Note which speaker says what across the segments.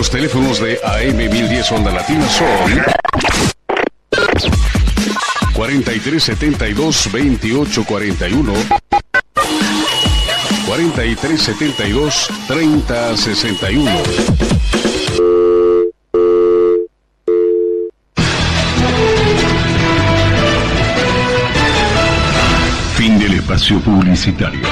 Speaker 1: Los teléfonos de AM 1010 Onda Latina son 4372-2841, 4372-3061. Fin del espacio publicitario.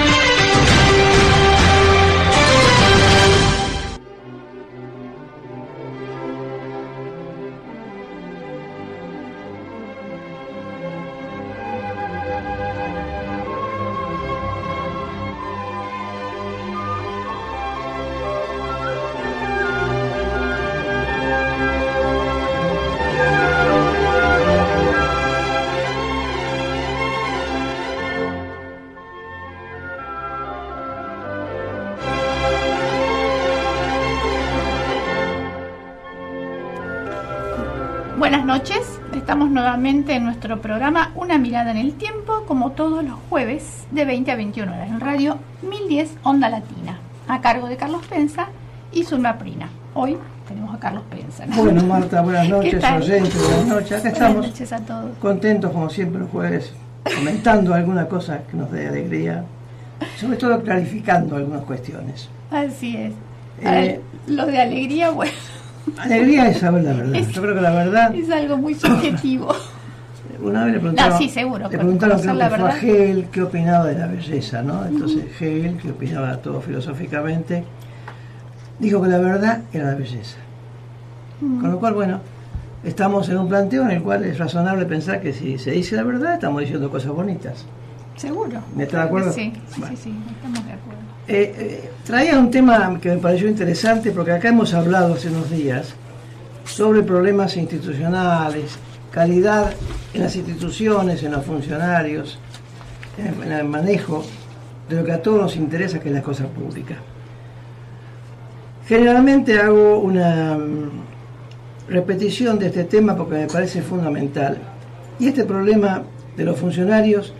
Speaker 2: Buenas noches, estamos nuevamente en nuestro programa Una Mirada en el Tiempo, como todos los jueves de 20 a 21 horas en Radio 1010 Onda Latina, a cargo de Carlos Pensa y Zulma Prina. Hoy tenemos a Carlos Pensa, ¿no?
Speaker 3: Bueno, Marta, buenas noches, oyentes, buenas noches. Acá estamos,
Speaker 2: buenas noches a todos.
Speaker 3: Contentos como siempre los jueves, comentando alguna cosa que nos dé alegría, sobre todo clarificando algunas cuestiones.
Speaker 2: Así es. Lo de alegría, bueno...
Speaker 3: Alegría es saber la verdad. Yo creo que la verdad
Speaker 2: es algo muy subjetivo.
Speaker 3: Una vez le preguntaron,
Speaker 2: sí, seguro,
Speaker 3: le preguntaron creo que
Speaker 2: la
Speaker 3: fue
Speaker 2: verdad.
Speaker 3: A Hegel qué opinaba de la belleza, ¿no? Entonces Hegel, que opinaba todo filosóficamente, dijo que la verdad era la belleza. Con lo cual, bueno, estamos en un planteo en el cual es razonable pensar que si se dice la verdad estamos diciendo cosas bonitas.
Speaker 2: Seguro.
Speaker 3: ¿Me está de acuerdo?
Speaker 2: Sí,
Speaker 3: bueno.
Speaker 2: sí, estamos de acuerdo.
Speaker 3: Traía un tema que me pareció interesante porque acá hemos hablado hace unos días sobre problemas institucionales, calidad en las instituciones, en los funcionarios, en el manejo de lo que a todos nos interesa, que es la cosa pública. Generalmente hago una repetición de este tema porque me parece fundamental. Y este problema de los funcionarios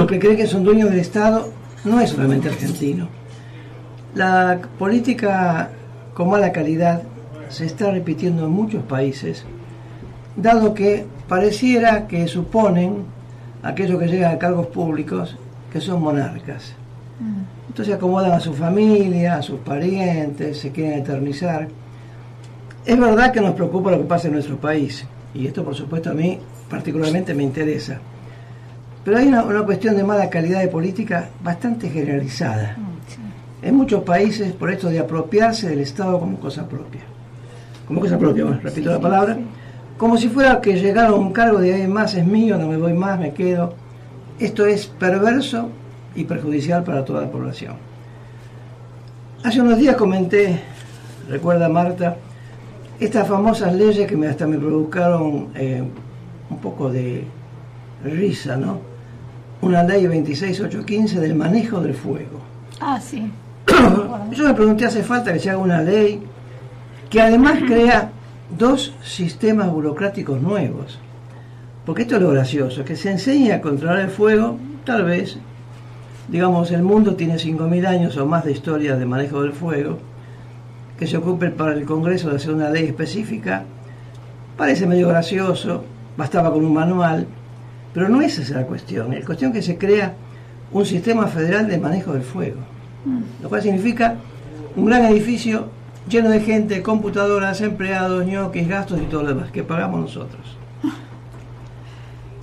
Speaker 3: que creen que son dueños del Estado no es solamente argentino. La política con mala calidad se está repitiendo en muchos países, dado que pareciera que suponen aquellos que llegan a cargos públicos que son monarcas. Entonces acomodan a su familia, a sus parientes, se quieren eternizar. Es verdad que nos preocupa lo que pasa en nuestro país, y esto por supuesto a mí particularmente me interesa. Pero hay una cuestión de mala calidad de política bastante generalizada. En muchos países, por esto de apropiarse del Estado como cosa propia. Como cosa propia, bueno, repito la palabra. Como si fuera que llegar a un cargo de ahí más es mío, no me voy más, me quedo. Esto es perverso y perjudicial para toda la población. Hace unos días comenté, recuerda Marta, estas famosas leyes que hasta me provocaron un poco de risa, ¿no? Una ley 26815 del manejo del fuego.
Speaker 2: Ah, sí.
Speaker 3: Yo me pregunté, ¿hace falta que se haga una ley que además crea dos sistemas burocráticos nuevos? Porque esto es lo gracioso, que se enseña a controlar el fuego, tal vez, digamos, el mundo tiene 5.000 años o más de historia de manejo del fuego, que se ocupe para el Congreso de hacer una ley específica, parece medio gracioso, bastaba con un manual. Pero no es esa la cuestión. La cuestión es que se crea un sistema federal de manejo del fuego. Lo cual significa un gran edificio lleno de gente, computadoras, empleados, ñoquis, gastos y todo lo demás que pagamos nosotros.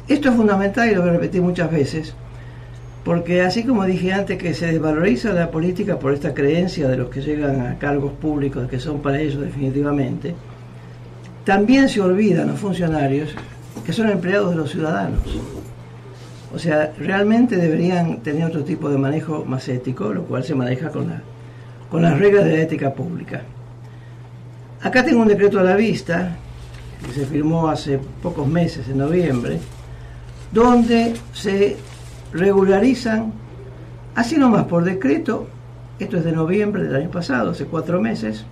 Speaker 3: Esto es fundamental y lo voy a repetir muchas veces, porque así como dije antes que se desvaloriza la política por esta creencia de los que llegan a cargos públicos que son para ellos definitivamente, también se olvidan los funcionarios que son empleados de los ciudadanos. O sea, realmente deberían tener otro tipo de manejo más ético, lo cual se maneja con las reglas de la ética pública. Acá tengo un decreto a la vista, que se firmó hace pocos meses, en noviembre, donde se regularizan, así nomás por decreto, esto es de noviembre del año pasado, hace 4 meses,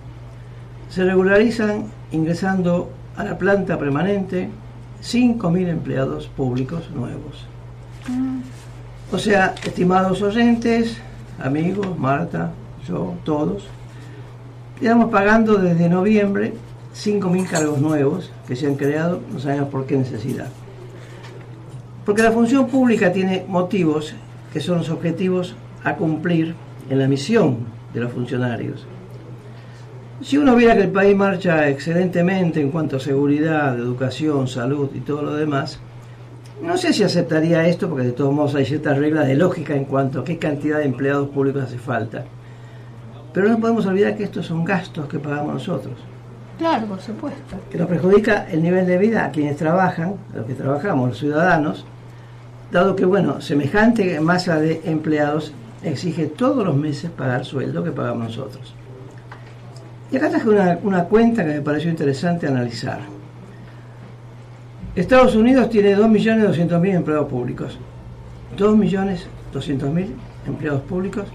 Speaker 3: se regularizan ingresando a la planta permanente 5.000 empleados públicos nuevos. O sea, estimados oyentes, amigos, Marta, yo, todos, Estamos pagando desde noviembre 5.000 cargos nuevos que se han creado, no sabemos por qué necesidad. Porque la función pública tiene motivos que son los objetivos a cumplir en la misión de los funcionarios. Si uno viera que el país marcha excelentemente en cuanto a seguridad, educación, salud y todo lo demás, no sé si aceptaría esto, porque de todos modos hay ciertas reglas de lógica en cuanto a qué cantidad de empleados públicos hace falta. Pero no podemos olvidar que estos son gastos que pagamos nosotros.
Speaker 2: Claro, por supuesto.
Speaker 3: Que nos perjudica el nivel de vida a quienes trabajan, a los que trabajamos, los ciudadanos, dado que, bueno, semejante masa de empleados exige todos los meses pagar sueldo que pagamos nosotros. Y acá traje una cuenta que me pareció interesante analizar. Estados Unidos tiene 2.200.000 empleados públicos. 2.200.000 empleados públicos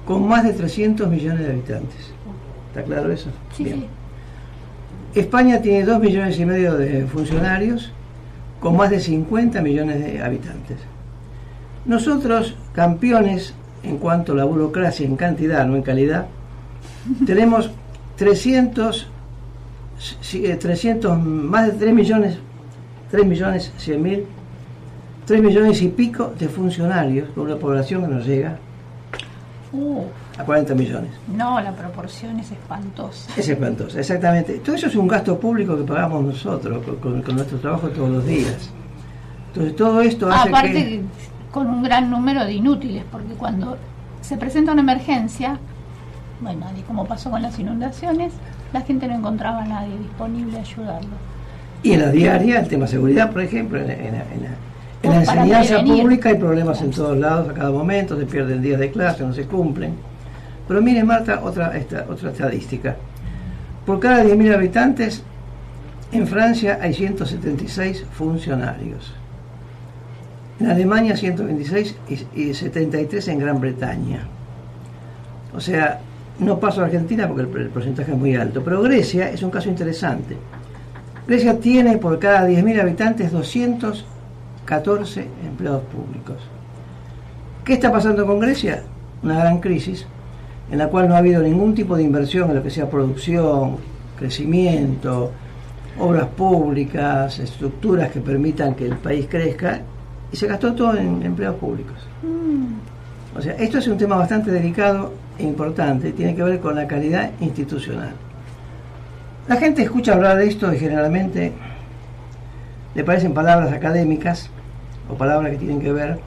Speaker 3: con más de 300 millones de habitantes. ¿Está claro eso?
Speaker 2: Sí,
Speaker 3: bien.
Speaker 2: sí.
Speaker 3: España tiene 2,5 millones de funcionarios con más de 50 millones de habitantes. Nosotros, campeones en cuanto a la burocracia en cantidad, no en calidad, tenemos 300 más de 3 millones 3 millones y pico de funcionarios, con una población que nos llega a 40 millones.
Speaker 2: No, la proporción es espantosa.
Speaker 3: Es espantosa, exactamente. Todo eso es un gasto público que pagamos nosotros con nuestro trabajo todos los días. Entonces todo esto hace
Speaker 2: aparte con un gran número de inútiles, porque cuando se presenta una emergencia, bueno, y como pasó con las inundaciones, la gente no encontraba a nadie disponible a ayudarlo.
Speaker 3: Y en la diaria, el tema seguridad, por ejemplo, en la enseñanza pública hay problemas en todos lados, a cada momento, se pierden días de clase, no se cumplen. Pero mire, Marta, otra estadística. Por cada 10.000 habitantes, en Francia hay 176 funcionarios. En Alemania 126 y 73 en Gran Bretaña. O sea, no paso a Argentina porque el porcentaje es muy alto, pero Grecia es un caso interesante. Grecia tiene por cada 10.000 habitantes 214 empleados públicos. ¿Qué está pasando con Grecia? Una gran crisis en la cual no ha habido ningún tipo de inversión en lo que sea producción, crecimiento, obras públicas, estructuras que permitan que el país crezca, y se gastó todo en empleados públicos. O sea, esto es un tema bastante delicado e importante, tiene que ver con la calidad institucional. La gente escucha hablar de esto y generalmente le parecen palabras académicas o palabras que tienen que ver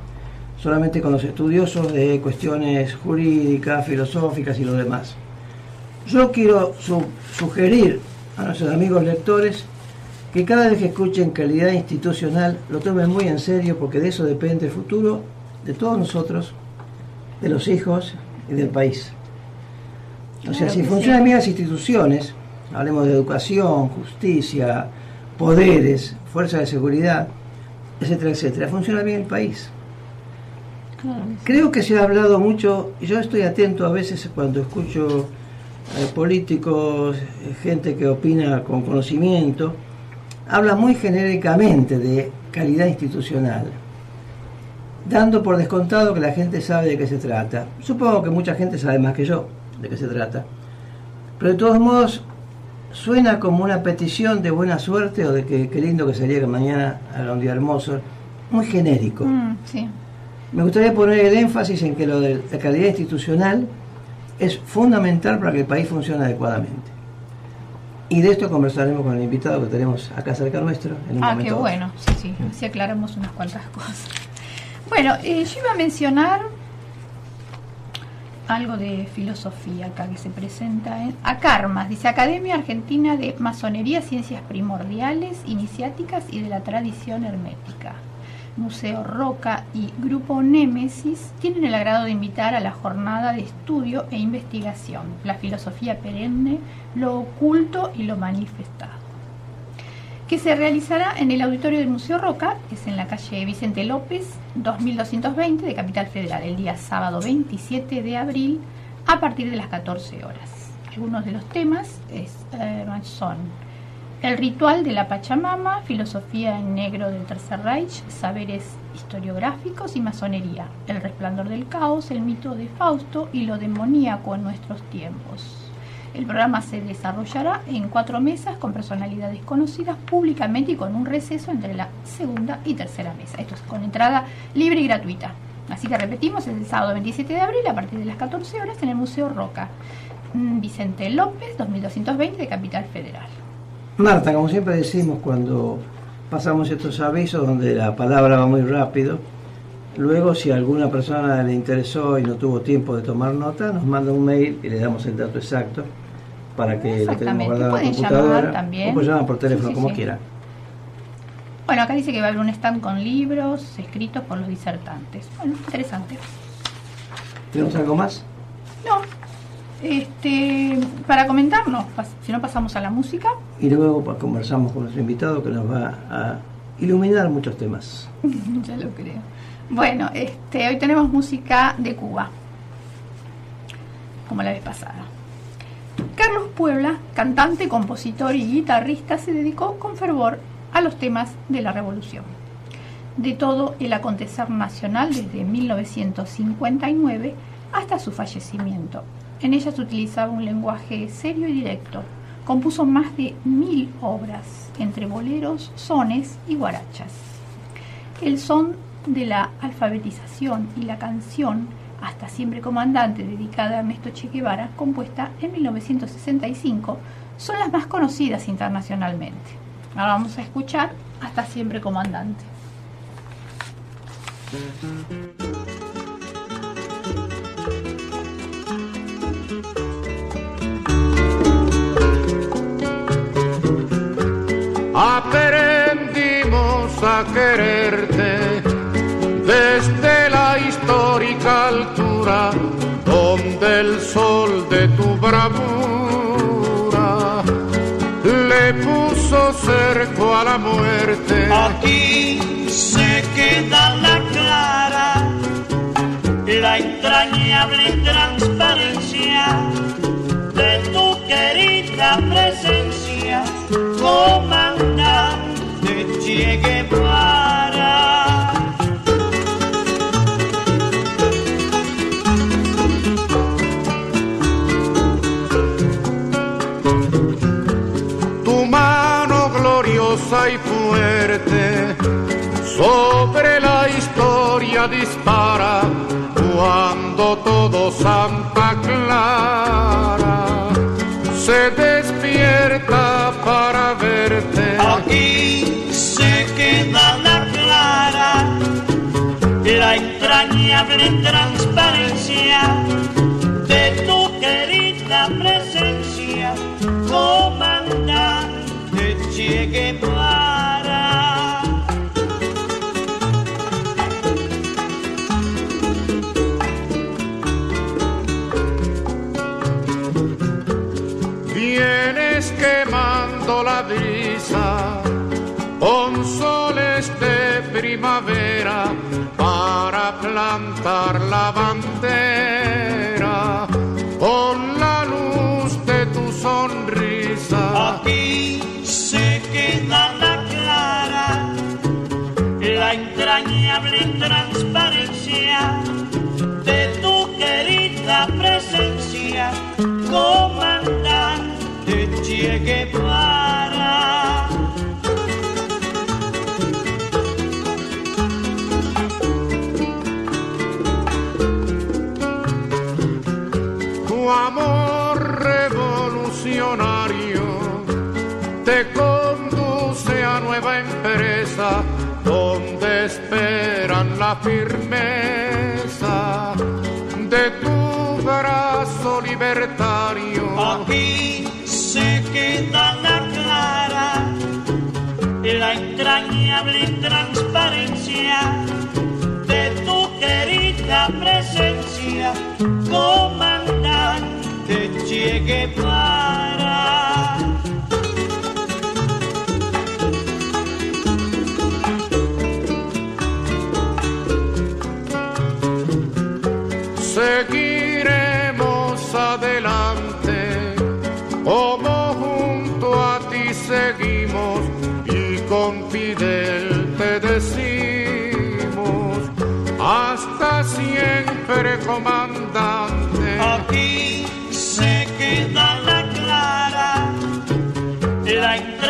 Speaker 3: solamente con los estudiosos de cuestiones jurídicas, filosóficas y lo demás. Yo quiero sugerir a nuestros amigos lectores que cada vez que escuchen calidad institucional lo tomen muy en serio, porque de eso depende el futuro de todos nosotros, de los hijos y del país. O sea, si funcionan bien las instituciones, hablemos de educación, justicia, poderes, fuerzas de seguridad, etcétera, etcétera, funciona bien el país. Creo que se ha hablado mucho, y yo estoy atento a veces cuando escucho políticos, gente que opina con conocimiento, habla muy genéricamente de calidad institucional, dando por descontado que la gente sabe de qué se trata. Supongo que mucha gente sabe más que yo de qué se trata, pero de todos modos suena como una petición de buena suerte o de que qué lindo que sería que mañana haga un día hermoso, muy genérico.
Speaker 2: Sí.
Speaker 3: Me gustaría poner el énfasis en que lo de la calidad institucional es fundamental para que el país funcione adecuadamente. Y de esto conversaremos con el invitado que tenemos acá cerca nuestro en un momento.
Speaker 2: Qué bueno, sí, así aclaramos unas cuantas cosas. Bueno, yo iba a mencionar algo de filosofía acá que se presenta en ACARMAS, dice Academia Argentina de Masonería, Ciencias Primordiales, Iniciáticas y de la Tradición Hermética. Museo Roca y Grupo Némesis tienen el agrado de invitar a la jornada de estudio e investigación, la filosofía perenne, lo oculto y lo manifestado, que se realizará en el auditorio del Museo Roca, que es en la calle Vicente López, 2220 de Capital Federal, el día sábado 27 de abril a partir de las 14 horas. Algunos de los temas son el ritual de la Pachamama, filosofía en negro del Tercer Reich, saberes historiográficos y masonería, el resplandor del caos, el mito de Fausto y lo demoníaco en nuestros tiempos. El programa se desarrollará en 4 mesas con personalidades conocidas públicamente y con un receso entre la segunda y tercera mesa. Esto es con entrada libre y gratuita. Así que repetimos, es el sábado 27 de abril a partir de las 14 horas en el Museo Roca. Vicente López, 2220 de Capital Federal.
Speaker 3: Marta, como siempre decimos cuando pasamos estos avisos donde la palabra va muy rápido, luego si a alguna persona le interesó y no tuvo tiempo de tomar nota, nos manda un mail y le damos el dato exacto para que lo tengamos guardado en la computadora.
Speaker 2: También.
Speaker 3: O pueden llamar por teléfono, como quieran.
Speaker 2: Bueno, acá dice que va a haber un stand con libros escritos por los disertantes. Bueno, interesante.
Speaker 3: ¿Tenemos algo más?
Speaker 2: No. Para comentarnos, si no pasamos a la música.
Speaker 3: Y luego conversamos con nuestro invitado que nos va a iluminar muchos temas.
Speaker 2: Ya lo creo. Bueno, hoy tenemos música de Cuba, como la vez pasada. Carlos Puebla, cantante, compositor y guitarrista, se dedicó con fervor a los temas de la revolución, de todo el acontecer nacional desde 1959 hasta su fallecimiento. En ellas utilizaba un lenguaje serio y directo. Compuso más de 1000 obras, entre boleros, sones y guarachas. El son de la alfabetización y la canción Hasta siempre comandante, dedicada a Ernesto Che Guevara, compuesta en 1965, son las más conocidas internacionalmente. Ahora vamos a escuchar Hasta siempre comandante.
Speaker 4: Aprendimos a quererte desde la histórica altura donde el sol de tu bravura le puso cerco a la muerte.
Speaker 5: Aquí se queda la clara, la entrañable transparencia de tu querida presencia, comandante Che Guevara.
Speaker 4: Y fuerte sobre la historia dispara cuando todo Santa Clara se despierta para verte.
Speaker 5: Aquí se queda la clara, la entrañable transparencia de tu querida presencia, comandante Che Guevara.
Speaker 4: Vienes quemando la brisa con soles de primavera para plantar la bandera con la luz de tu sonrisa.
Speaker 5: Aquí se queda la clara, la entrañable transparencia de tu querida presencia, comandante Che Guevara.
Speaker 4: Tu amor revolucionario te conduce a nueva empresa donde esperan la firmeza de tu brazo libertario.
Speaker 5: Aquí se queda la clara, la entrañable transparencia de tu querida presencia, comandante Che Guevara.
Speaker 4: Seguiremos adelante, como junto a ti seguimos, y con Fidel te decimos, hasta siempre, comandante.
Speaker 5: Aquí se queda la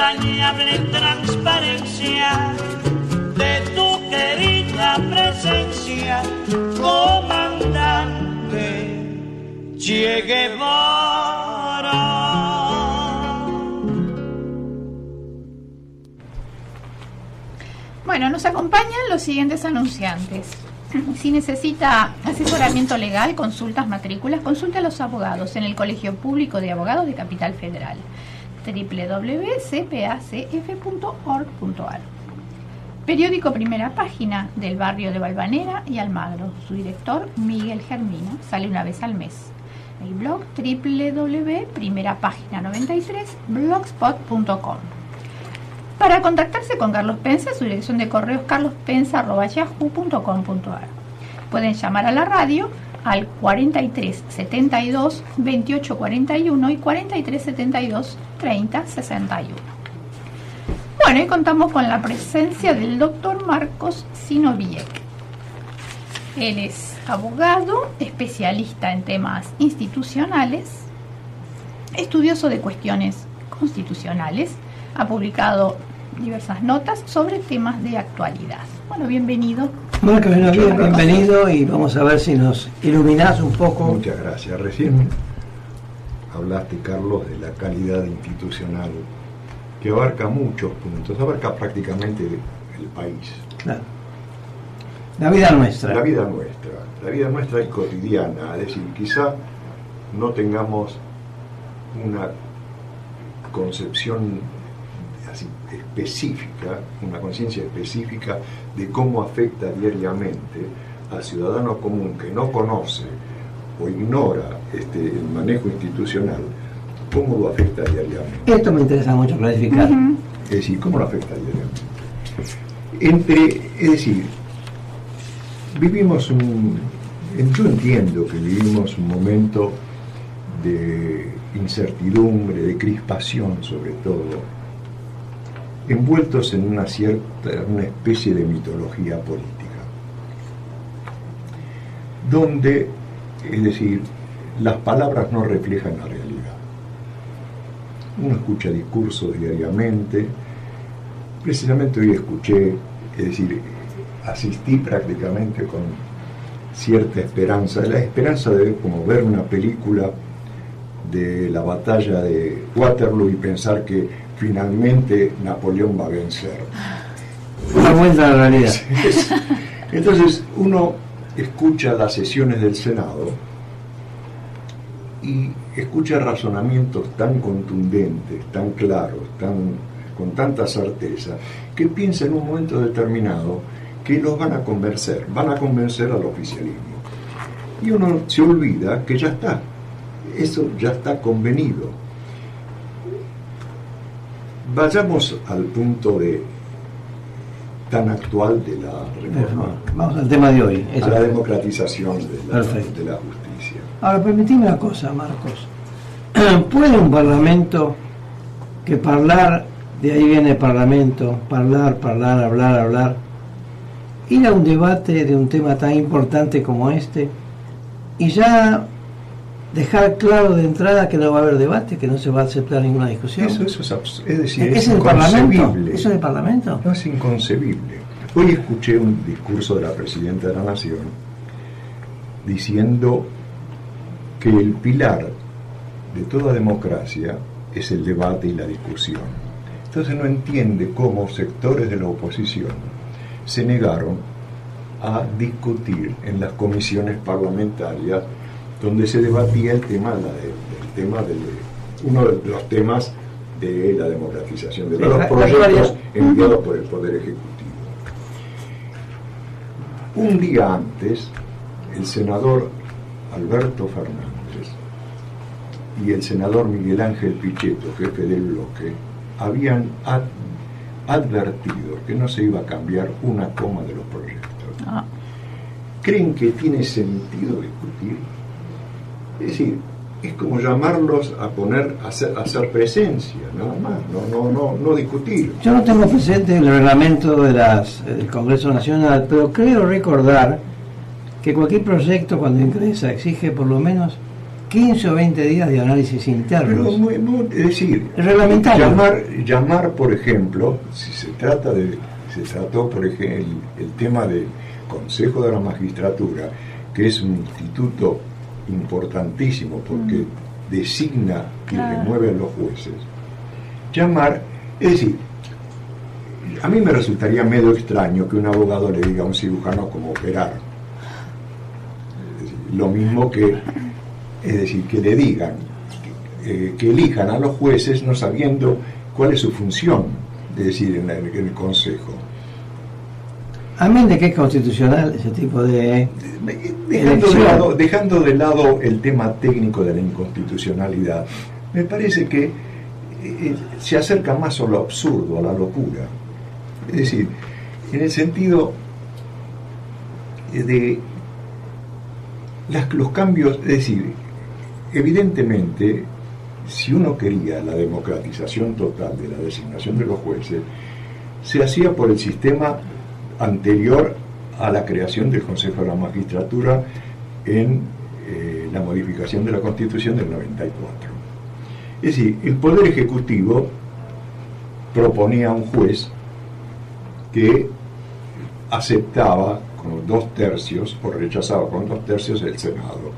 Speaker 5: entrañable transparencia de tu querida presencia, comandante Che Guevara.
Speaker 2: Bueno, nos acompañan los siguientes anunciantes. Si necesita asesoramiento legal, consultas, matrículas, consulte a los abogados en el Colegio Público de Abogados de Capital Federal, www.cpacf.org.ar. Periódico Primera Página del barrio de Valvanera y Almagro. Su director, Miguel Germino, sale una vez al mes. El blog www.primerapagina93blogspot.com. Para contactarse con Carlos Pensa, su dirección de correo es carlospensa@yahoo.com.ar. Pueden llamar a la radio al 43 72 28 41 y 43 72 30 61. Bueno, y contamos con la presencia del doctor Marcos Sinoviec. Él es abogado, especialista en temas institucionales, estudioso de cuestiones constitucionales. Ha publicado diversas notas sobre temas de actualidad. Bueno, bienvenido.
Speaker 3: Marcos, bienvenido, y vamos a ver si nos iluminás un poco.
Speaker 6: Muchas gracias. Recién hablaste, Carlos, de la calidad institucional, que abarca muchos puntos, abarca prácticamente el país.
Speaker 3: Claro. La vida nuestra.
Speaker 6: La vida nuestra es cotidiana, es decir, quizá no tengamos una concepción así específica, una conciencia específica de cómo afecta diariamente al ciudadano común que no conoce o ignora el manejo institucional, cómo lo afecta diariamente.
Speaker 3: Esto me interesa mucho clarificar.
Speaker 6: Es decir, cómo lo afecta diariamente. Es decir, yo entiendo que vivimos un momento de incertidumbre, de crispación sobre todo, envueltos en una especie de mitología política, donde, es decir, las palabras no reflejan la realidad. Uno escucha discursos diariamente. Precisamente hoy escuché, es decir, asistí prácticamente con cierta esperanza, la esperanza de como ver una película de la batalla de Waterloo y pensar que finalmente Napoleón va a vencer.
Speaker 3: Una vuelta a la realidad.
Speaker 6: Entonces uno escucha las sesiones del Senado y escucha razonamientos tan contundentes, tan claros, con tanta certeza, que piensa en un momento determinado que los van a convencer al oficialismo. Y uno se olvida que ya está, eso ya está convenido. Vayamos al punto tan actual de la reforma.
Speaker 3: Vamos al tema de hoy.
Speaker 6: A la democratización de la justicia.
Speaker 3: Ahora, permitime una cosa, Marcos. ¿Puede un parlamento que de ahí viene el parlamento, hablar, ir a un debate de un tema tan importante como este y ya dejar claro de entrada que no va a haber debate, que no se va a aceptar ninguna discusión?
Speaker 6: Eso es decir,
Speaker 3: ¿Es el Parlamento? ¿Eso es el Parlamento?
Speaker 6: No, es inconcebible. Hoy escuché un discurso de la Presidenta de la Nación diciendo que el pilar de toda democracia es el debate y la discusión. Entonces no entiende cómo sectores de la oposición se negaron a discutir en las comisiones parlamentarias donde se debatía uno de los temas de la democratización, de los proyectos enviados por el Poder Ejecutivo. Un día antes, el senador Alberto Fernández y el senador Miguel Ángel Pichetto, jefe del bloque, habían advertido que no se iba a cambiar una coma de los proyectos. ¿Creen que tiene sentido discutir? Es decir, es como llamarlos a hacer presencia, nada más, no discutir.
Speaker 3: Yo no tengo presente el reglamento del Congreso Nacional, pero creo recordar que cualquier proyecto cuando ingresa exige por lo menos 15 o 20 días de análisis internos.
Speaker 6: Pero es decir,
Speaker 3: es reglamentario.
Speaker 6: Llamar, por ejemplo, si se trató, por ejemplo, el tema del Consejo de la Magistratura, que es un instituto importantísimo porque designa y remueve a los jueces. Llamar, es decir, a mí me resultaría medio extraño que un abogado le diga a un cirujano cómo operar. Es decir, lo mismo que, es decir, que le digan, que elijan a los jueces no sabiendo cuál es su función, es decir, en el Consejo.
Speaker 3: A mí de que es constitucional ese tipo de
Speaker 6: dejando de lado el tema técnico de la inconstitucionalidad, me parece que se acerca más a lo absurdo, a la locura. Es decir, en el sentido de los cambios, es decir, evidentemente, si uno quería la democratización total de la designación de los jueces, se hacía por el sistema anterior a la creación del Consejo de la Magistratura en la modificación de la Constitución del 94. Es decir, el Poder Ejecutivo proponía a un juez que aceptaba con 2/3 o rechazaba con 2/3 el Senado.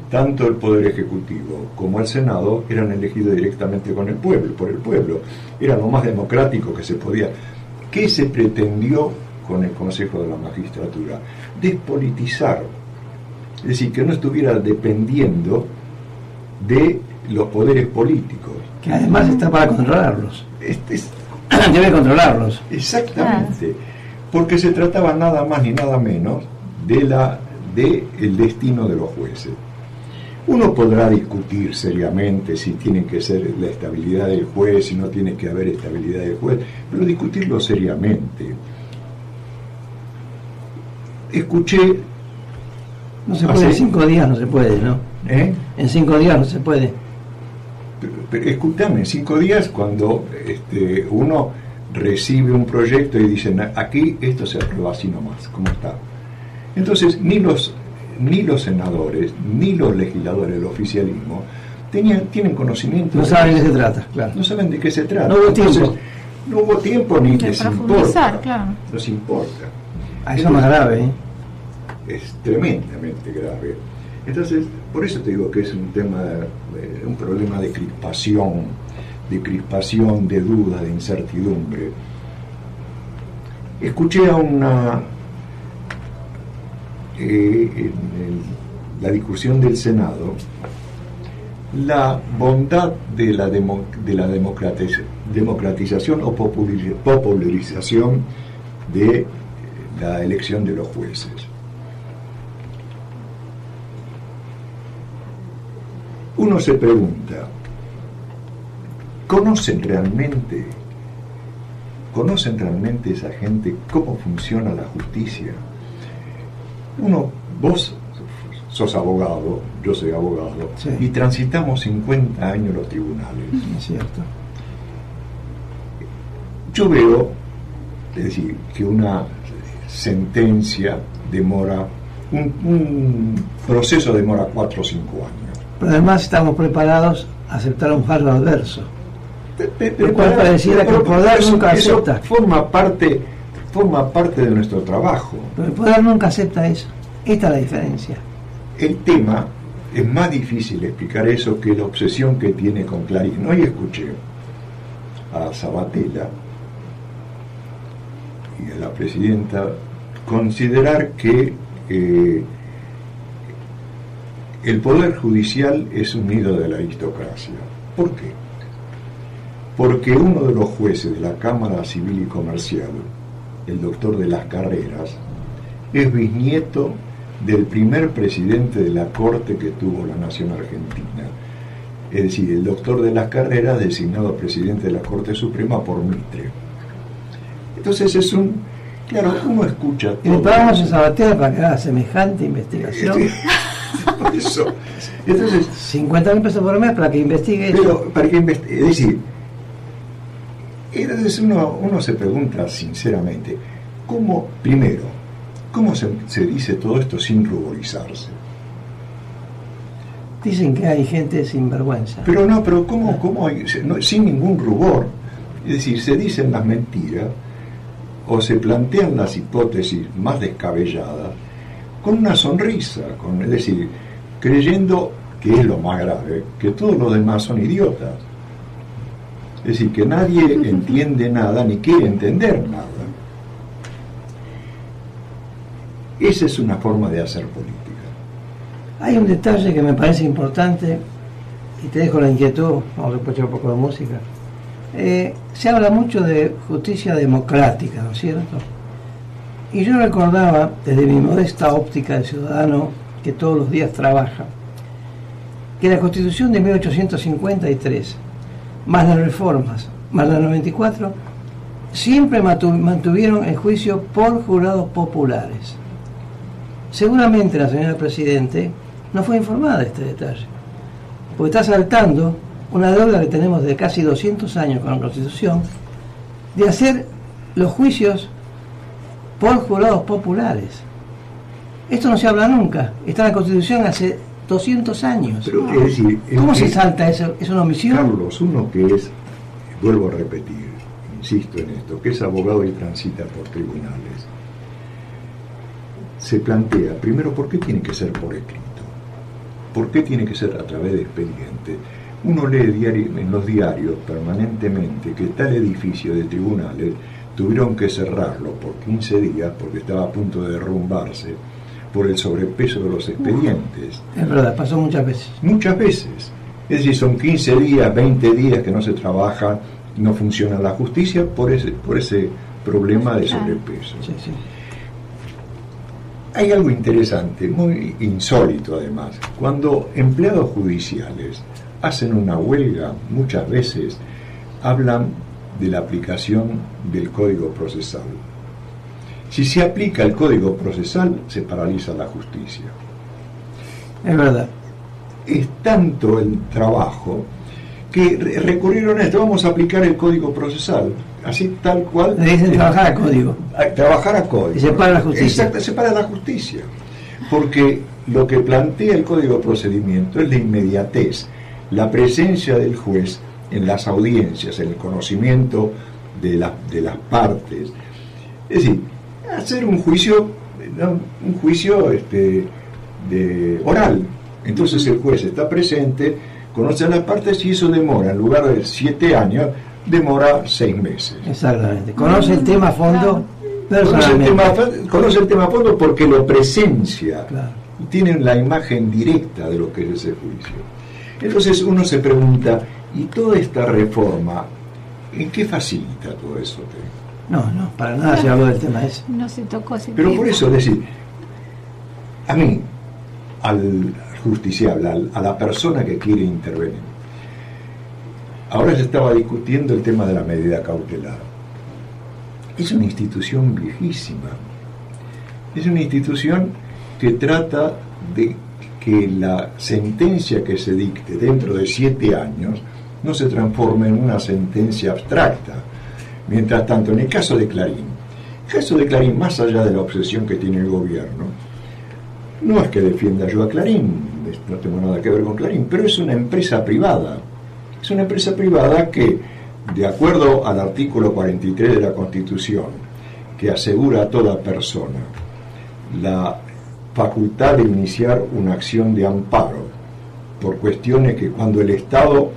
Speaker 6: Tanto el Poder Ejecutivo como el Senado eran elegidos directamente por el pueblo. Era lo más democrático que se podía. ¿Qué se pretendió con el Consejo de la Magistratura? Despolitizar, es decir, que no estuviera dependiendo de los poderes políticos.
Speaker 3: Que además está para controlarlos. Debe controlarlos.
Speaker 6: Exactamente, porque se trataba nada más ni nada menos de el destino de los jueces. Uno podrá discutir seriamente si tiene que ser la estabilidad del juez, si no tiene que haber estabilidad del juez, pero discutirlo seriamente. Escuché...
Speaker 3: No se puede, en 5 días no se puede, ¿no? En 5 días no se puede.
Speaker 6: Pero escúchame, en 5 días cuando uno recibe un proyecto y dicen, aquí esto se aprueba así nomás, como está. Entonces, ni los senadores, ni los legisladores del oficialismo tienen conocimiento.
Speaker 3: No saben de qué se trata, claro.
Speaker 6: No saben de qué se trata.
Speaker 3: No hubo tiempo.
Speaker 6: Entonces, no hubo tiempo ni les importa.
Speaker 2: Claro.
Speaker 6: Les importa.
Speaker 3: Eso es más grave,
Speaker 6: Es tremendamente grave. Entonces, por eso te digo que es un problema de crispación, de duda, de incertidumbre. Escuché a en la discusión del Senado la bondad de la democratización o popularización de la elección de los jueces. Uno se pregunta, ¿conocen realmente esa gente cómo funciona la justicia? Vos sos abogado, yo soy abogado,
Speaker 3: sí,
Speaker 6: y transitamos 50 años los tribunales.
Speaker 3: Es cierto.
Speaker 6: Yo veo, es decir, que una sentencia demora, un proceso demora 4 o 5 años.
Speaker 3: Pero además estamos preparados a aceptar un fallo adverso. Lo cual pareciera que el poder nunca acepta.
Speaker 6: Forma parte de nuestro trabajo.
Speaker 3: Pero el poder nunca acepta eso. Esta es la diferencia.
Speaker 6: El tema es más difícil explicar eso que la obsesión que tiene con Clarín. Hoy escuché a Sabatella y a la presidenta considerar que el Poder Judicial es un nido de la aristocracia. ¿Por qué? Porque uno de los jueces de la Cámara Civil y Comercial, el doctor de las Carreras, es bisnieto del primer presidente de la Corte que tuvo la Nación Argentina. Es decir, el doctor de las Carreras designado presidente de la Corte Suprema por Mitre. Entonces claro, uno escucha todo.
Speaker 3: Y le pagamos a Sabatella para que haga semejante investigación.
Speaker 6: Por eso. Entonces,
Speaker 3: 50.000 pesos por mes para que investigue eso.
Speaker 6: Pero para que es decir, entonces uno se pregunta sinceramente, ¿cómo se dice todo esto sin ruborizarse?
Speaker 3: Dicen que hay gente sin vergüenza.
Speaker 6: Pero no, pero ¿cómo hay? Sin ningún rubor. Es decir, se dicen las mentiras o se plantean las hipótesis más descabelladas con una sonrisa, es decir, creyendo, que es lo más grave, que todos los demás son idiotas. Es decir, que nadie entiende nada ni quiere entender nada. Esa es una forma de hacer política.
Speaker 3: Hay un detalle que me parece importante, y te dejo la inquietud, vamos a escuchar un poco de música. Se habla mucho de justicia democrática, ¿no es cierto? Y yo recordaba, desde mi modesta óptica de ciudadano que todos los días trabaja, que la Constitución de 1853, más las reformas, más las 94, siempre mantuvieron el juicio por jurados populares. Seguramente la señora Presidente no fue informada de este detalle, porque está saltando una deuda que tenemos de casi 200 años con la Constitución, de hacer los juicios por jurados populares. Esto no se habla nunca, está en la Constitución hace 200 años.
Speaker 6: Pero, es decir,
Speaker 3: ¿cómo se salta eso? ¿Es una omisión?
Speaker 6: Carlos, uno que es, vuelvo a repetir, insisto en esto, que es abogado y transita por tribunales, se plantea, primero, ¿por qué tiene que ser por escrito? ¿Por qué tiene que ser a través de expediente? Uno lee en los diarios permanentemente que tal edificio de tribunales tuvieron que cerrarlo por 15 días porque estaba a punto de derrumbarse por el sobrepeso de los expedientes.
Speaker 3: Es verdad, pasó muchas veces.
Speaker 6: Muchas veces. Es decir, son 15 días, 20 días que no se trabaja, no funciona la justicia por ese problema de sobrepeso.
Speaker 3: Sí, sí.
Speaker 6: Hay algo interesante, muy insólito además. Cuando empleados judiciales hacen una huelga, muchas veces hablan de la aplicación del Código Procesal. Si se aplica el Código Procesal, se paraliza la justicia.
Speaker 3: Es verdad.
Speaker 6: Es tanto el trabajo que recurrieron a esto, vamos a aplicar el Código Procesal, así tal cual.
Speaker 3: Le dicen trabajar a código.
Speaker 6: Trabajar a código.
Speaker 3: Y se para la justicia.
Speaker 6: Exacto, se para la justicia. Porque lo que plantea el Código de Procedimiento es la inmediatez, la presencia del juez en las audiencias, en el conocimiento de las partes. Es decir, hacer un juicio, ¿no? Un juicio oral. Entonces el juez está presente, conoce a las partes y eso demora, en lugar de 7 años, demora 6 meses.
Speaker 3: Exactamente. Conoce el tema a fondo personalmente.
Speaker 6: Conoce el tema a fondo porque lo presencia.
Speaker 3: Claro.
Speaker 6: Y tienen la imagen directa de lo que es ese juicio. Entonces uno se pregunta, ¿y toda esta reforma, en qué facilita todo eso?
Speaker 3: No, para nada se habló del tema ese.
Speaker 2: No se tocó ese
Speaker 6: Pero
Speaker 2: tema.
Speaker 6: por eso, es decir, a mí, al justiciable, a la persona que quiere intervenir, ahora se estaba discutiendo el tema de la medida cautelar. Es una institución viejísima. Es una institución que trata de que la sentencia que se dicte dentro de 7 años no se transforme en una sentencia abstracta. Mientras tanto, en el caso de Clarín, más allá de la obsesión que tiene el gobierno, no es que defienda yo a Clarín, no tengo nada que ver con Clarín, pero es una empresa privada. Es una empresa privada que, de acuerdo al artículo 43 de la Constitución, que asegura a toda persona la facultad de iniciar una acción de amparo por cuestiones que cuando el Estado,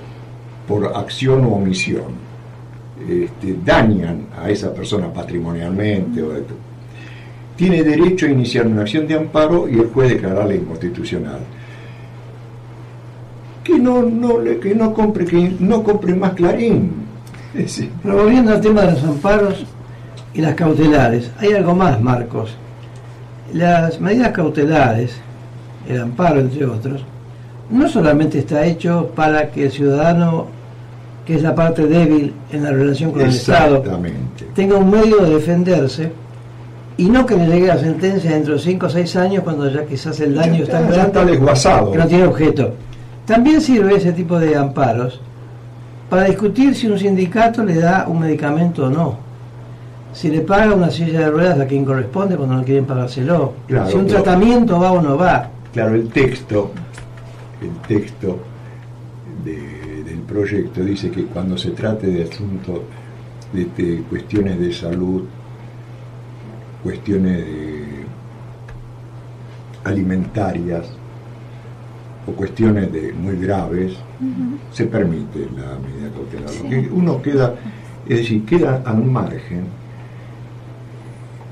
Speaker 6: por acción o omisión, dañan a esa persona patrimonialmente, tiene derecho a iniciar una acción de amparo y el juez declararla inconstitucional. Que no compre más Clarín. Sí.
Speaker 3: Pero volviendo al tema de los amparos y las cautelares, hay algo más, Marcos. Las medidas cautelares, el amparo entre otros, no solamente está hecho para que el ciudadano, que es la parte débil en la relación con el Estado, tenga un medio de defenderse y no que le llegue la sentencia dentro de 5 o 6 años cuando ya quizás el daño está tan grande
Speaker 6: desguazado,
Speaker 3: que no tiene objeto. También sirve ese tipo de amparos para discutir si un sindicato le da un medicamento o no, si le paga una silla de ruedas a quien corresponde cuando no quieren pagárselo,
Speaker 6: claro,
Speaker 3: si un tratamiento va o no va.
Speaker 6: Claro, el texto el texto del proyecto dice que cuando se trate de asuntos de cuestiones de salud, cuestiones alimentarias o cuestiones muy graves, se permite la medida cautelar.
Speaker 2: Sí.
Speaker 6: Porque uno queda, es decir, queda al margen,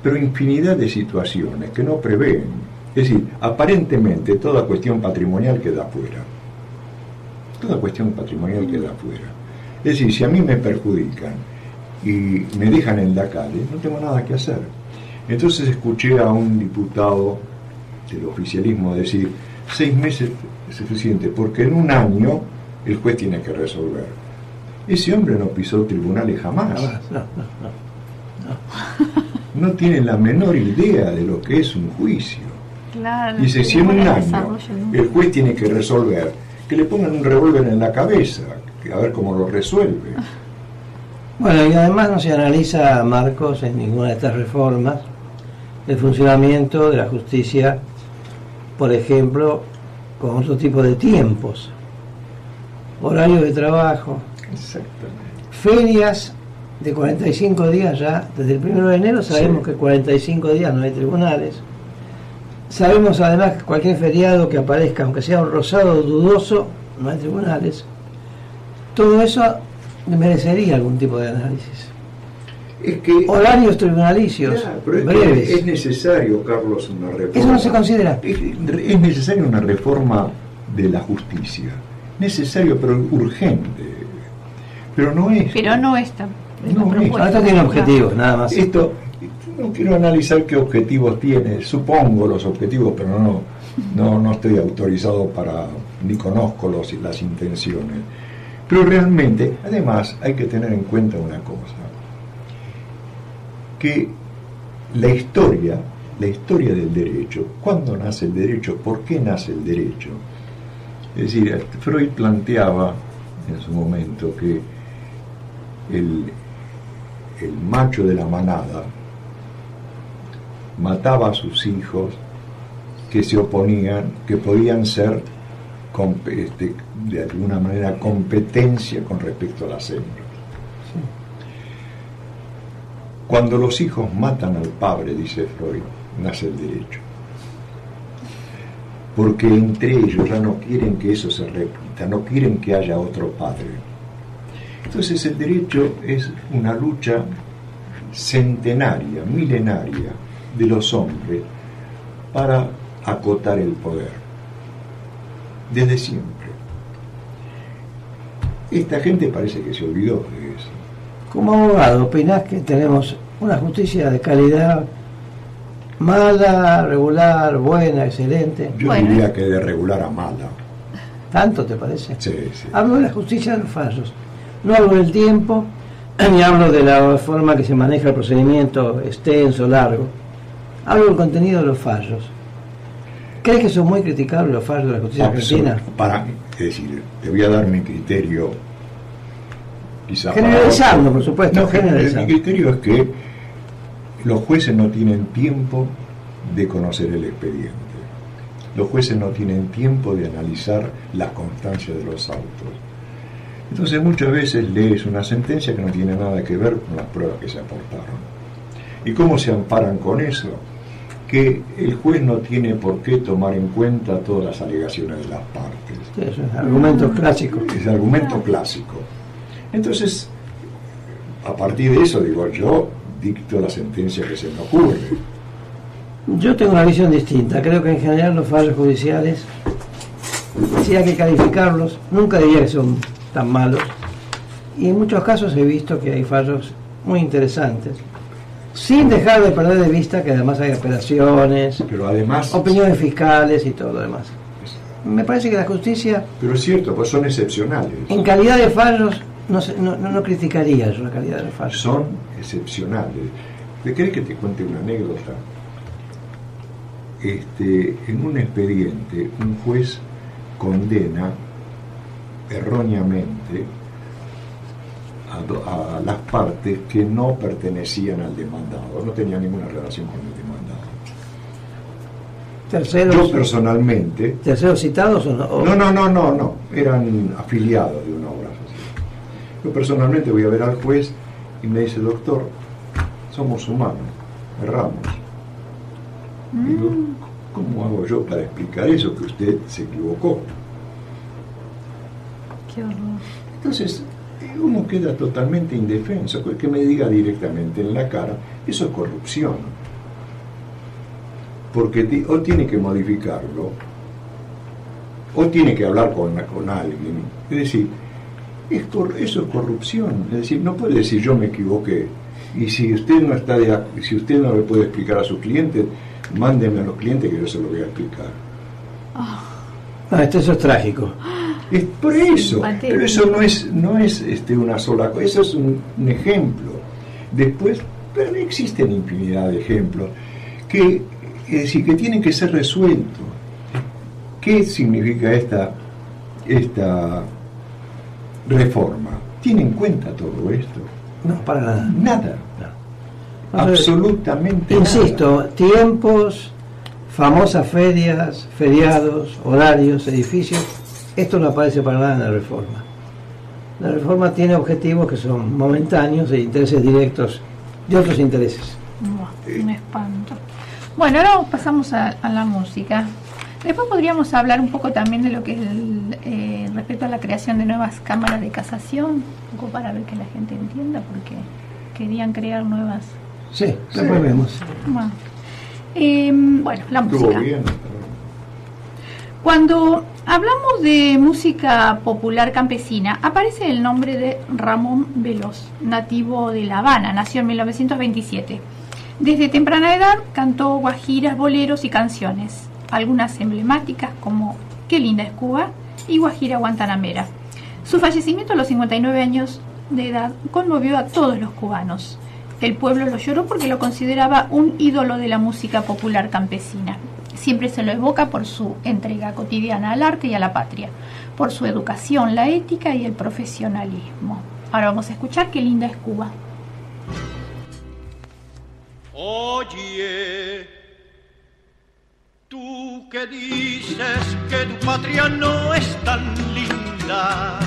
Speaker 6: pero infinidad de situaciones que no prevén. Es decir, aparentemente toda cuestión patrimonial queda afuera. Toda cuestión patrimonial queda afuera. Es decir, si a mí me perjudican y me dejan en la calle, no tengo nada que hacer. Entonces escuché a un diputado del oficialismo decir, 6 meses es suficiente, porque en un año el juez tiene que resolver. Ese hombre no pisó tribunales jamás. No tiene la menor idea de lo que es un juicio.
Speaker 2: Claro,
Speaker 6: Dice, si en un año el juez tiene que resolver, que le pongan un revólver en la cabeza, a ver cómo lo resuelve.
Speaker 3: Bueno, y además no se analiza, Marcos, en ninguna de estas reformas, el funcionamiento de la justicia, por ejemplo, con otro tipo de tiempos, horarios de trabajo,
Speaker 6: Exactamente.
Speaker 3: ferias de 45 días ya, desde el 1 de enero sabemos
Speaker 6: Sí.
Speaker 3: que 45 días no hay tribunales. Sabemos además que cualquier feriado que aparezca, aunque sea un rosado dudoso, no hay tribunales. Todo eso merecería algún tipo de análisis.
Speaker 6: Es que
Speaker 3: Horarios tribunalicios,
Speaker 6: claro, pero es
Speaker 3: breves.
Speaker 6: que es necesario, Carlos, una reforma.
Speaker 3: Eso no se considera.
Speaker 6: Es necesaria una reforma de la justicia. Necesario, pero urgente. Pero no es.
Speaker 2: Pero no esta.
Speaker 6: No,
Speaker 3: Ahora esto tiene objetivos, nada más.
Speaker 6: Esto, no quiero analizar qué objetivos tiene, supongo los objetivos, pero no estoy autorizado para, ni conozco las intenciones. Pero realmente, además, hay que tener en cuenta una cosa, que la historia del derecho, ¿cuándo nace el derecho? ¿Por qué nace el derecho? Es decir, Freud planteaba en su momento que el macho de la manada mataba a sus hijos que se oponían, que podían ser de alguna manera competencia con respecto a las hembras. Cuando los hijos matan al padre, dice Freud, nace el derecho. Porque entre ellos ya no quieren que eso se repita, no quieren que haya otro padre. Entonces el derecho es una lucha centenaria, milenaria de los hombres para acotar el poder, desde siempre. Esta gente parece que se olvidó de eso.
Speaker 3: Como abogado, ¿opinás que tenemos una justicia de calidad mala, regular, buena, excelente?
Speaker 6: Yo diría que de regular a mala.
Speaker 3: ¿Tanto te parece?
Speaker 6: Sí, sí.
Speaker 3: Hablo de la justicia de los fallos. No hablo del tiempo, ni hablo de la forma que se maneja el procedimiento extenso, largo. Hablo del contenido de los fallos. ¿Crees que son muy criticables los fallos de la justicia argentina?
Speaker 6: Para mí, es decir, te voy a dar mi criterio, quizá
Speaker 3: generalizando, por supuesto.
Speaker 6: No,
Speaker 3: generalizando.
Speaker 6: mi criterio es que los jueces no tienen tiempo de conocer el expediente. Los jueces no tienen tiempo de analizar las constancias de los autos. Entonces muchas veces lees una sentencia que no tiene nada que ver con las pruebas que se aportaron. ¿Y cómo se amparan con eso? Que el juez no tiene por qué tomar en cuenta todas las alegaciones de las partes.
Speaker 3: Sí, eso es argumento clásico.
Speaker 6: Es argumento clásico. Entonces, a partir de eso, digo, yo dicto la sentencia que se me ocurre.
Speaker 3: Yo tengo una visión distinta. Creo que en general los fallos judiciales, si hay que calificarlos, nunca diría que son tan malos. Y en muchos casos he visto que hay fallos muy interesantes, sin dejar de perder de vista que además hay apelaciones,
Speaker 6: pero además,
Speaker 3: opiniones fiscales y todo lo demás. Me parece que la justicia,
Speaker 6: pero es cierto, pues son excepcionales.
Speaker 3: en calidad de fallos, no criticaría yo la calidad de los fallos.
Speaker 6: Son excepcionales. ¿Te querés que te cuente una anécdota? En un expediente, un juez condena erróneamente a las partes que no pertenecían al demandado, no tenían ninguna relación con el demandado.
Speaker 3: ¿Terceros?
Speaker 6: Yo personalmente...
Speaker 3: ¿Terceros citados o no?
Speaker 6: No, eran afiliados de una obra social. Yo personalmente voy a ver al juez y me dice, doctor, somos humanos, erramos. Digo, ¿cómo hago yo para explicar eso, que usted se equivocó?
Speaker 2: Qué horror.
Speaker 6: Entonces, uno queda totalmente indefenso, que me diga directamente en la cara, eso es corrupción. Porque o tiene que modificarlo, o tiene que hablar con alguien. Es decir, eso es corrupción. Es decir, no puede decir yo me equivoqué. Y si usted no está si usted no le puede explicar a sus clientes, mándenme a los clientes que yo se lo voy a explicar.
Speaker 3: Eso es trágico.
Speaker 6: Es por eso, pero eso no es una sola cosa, eso es un ejemplo. Después, pero existen infinidad de ejemplos que tienen que ser resueltos. ¿Qué significa esta reforma? ¿Tiene en cuenta todo esto?
Speaker 3: No, para nada.
Speaker 6: Nada. No. Absolutamente
Speaker 3: insisto,
Speaker 6: nada.
Speaker 3: Tiempos, famosas ferias, feriados, horarios, edificios, esto no aparece para nada en la reforma. La reforma tiene objetivos que son momentáneos e intereses directos de otros intereses.
Speaker 2: Un espanto. Bueno, ahora pasamos a la música. Después podríamos hablar un poco también de lo que es respecto a la creación de nuevas cámaras de casación, un poco para ver que la gente entienda, porque querían crear nuevas.
Speaker 3: Sí, después vemos.
Speaker 2: Bueno, la música. Cuando hablamos de música popular campesina, aparece el nombre de Ramón Veloz, nativo de La Habana, nació en 1927. Desde temprana edad cantó guajiras, boleros y canciones, algunas emblemáticas como Qué linda es Cuba y Guajira Guantanamera. Su fallecimiento a los 59 años de edad conmovió a todos los cubanos. El pueblo lo lloró porque lo consideraba un ídolo de la música popular campesina. Siempre se lo evoca por su entrega cotidiana al arte y a la patria, por su educación, la ética y el profesionalismo. Ahora vamos a escuchar Qué linda es Cuba.
Speaker 5: Oye, tú que dices que tu patria no es tan linda.